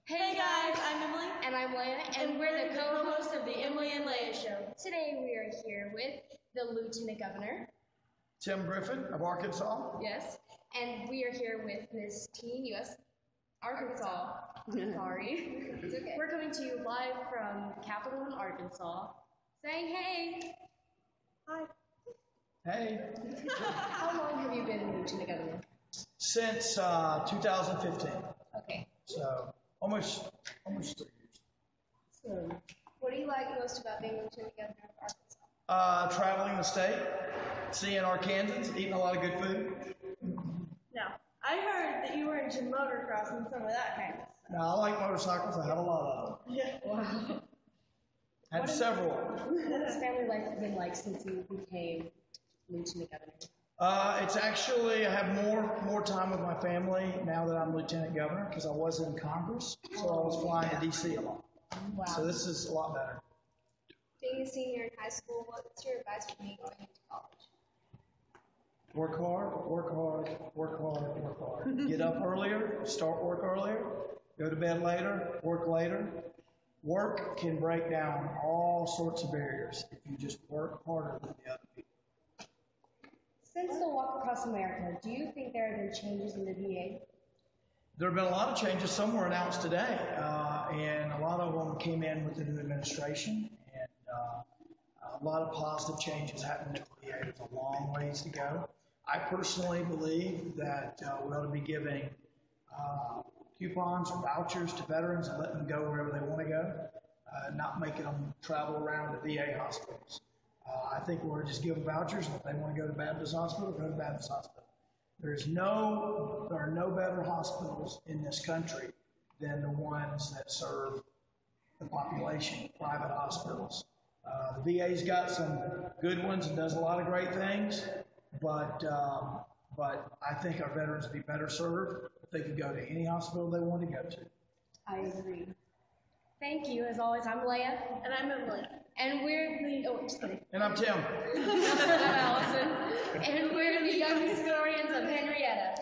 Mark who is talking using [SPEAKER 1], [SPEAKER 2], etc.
[SPEAKER 1] Hey guys, I'm Emily.
[SPEAKER 2] And I'm Leia,
[SPEAKER 1] And we're the co-hosts of the Emily and Leia Show.
[SPEAKER 2] Today we are here with the Lieutenant Governor.
[SPEAKER 3] Tim Griffin of Arkansas.
[SPEAKER 2] Yes. And we are here with Ms. Teen U.S. Arkansas. Sorry.
[SPEAKER 1] It's okay.
[SPEAKER 2] We're coming to you live from the Capitol in Arkansas, saying hey.
[SPEAKER 1] Hi.
[SPEAKER 3] Hey.
[SPEAKER 2] How long have you been Lieutenant Governor?
[SPEAKER 3] Since 2015.
[SPEAKER 2] Okay.
[SPEAKER 3] So almost 3 years.
[SPEAKER 2] So, what do you like most about being Lieutenant Governor of Arkansas?
[SPEAKER 3] Traveling the state, seeing Arkansans, eating a lot of good food.
[SPEAKER 1] Now, I heard that you were into motocross and some of that kind of stuff.
[SPEAKER 3] Now, I like motorcycles. I have a lot of them.
[SPEAKER 1] Yeah.
[SPEAKER 2] Wow.
[SPEAKER 3] Had several of them.
[SPEAKER 2] What has family life been like since you became Lieutenant Governor?
[SPEAKER 3] It's actually, I have more time with my family now that I'm Lieutenant Governor because I was in Congress, so I was flying to D.C. a lot.
[SPEAKER 2] Wow.
[SPEAKER 3] So this is a lot better.
[SPEAKER 2] Being a senior in high school, what's your advice for me going into college?
[SPEAKER 3] Work hard, work hard, work hard, work hard. Get up earlier, start work earlier, go to bed later, work later. Work can break down all sorts of barriers if you just work harder than the other people.
[SPEAKER 2] Since the Walk Across America, do you think there have been changes in the VA?
[SPEAKER 3] There have been a lot of changes. Some were announced today, and a lot of them came in with the new administration, and a lot of positive changes happened in the VA. There's a long ways to go. I personally believe that we ought to be giving coupons or vouchers to veterans and letting them go wherever they want to go, not making them travel around to VA hospitals. I think we're just giving vouchers, and if they want to go to Baptist Hospital, go to Baptist Hospital. There are no better hospitals in this country than the ones that serve the population, private hospitals. The VA's got some good ones and does a lot of great things, but I think our veterans would be better served if they could go to any hospital they want to go to.
[SPEAKER 2] I agree. Thank you. As always, I'm Leia.
[SPEAKER 1] And I'm Emily.
[SPEAKER 2] And we're the, just kidding.
[SPEAKER 3] And I'm Tim.
[SPEAKER 2] I'm Allison. And we're the young historians of Henrietta.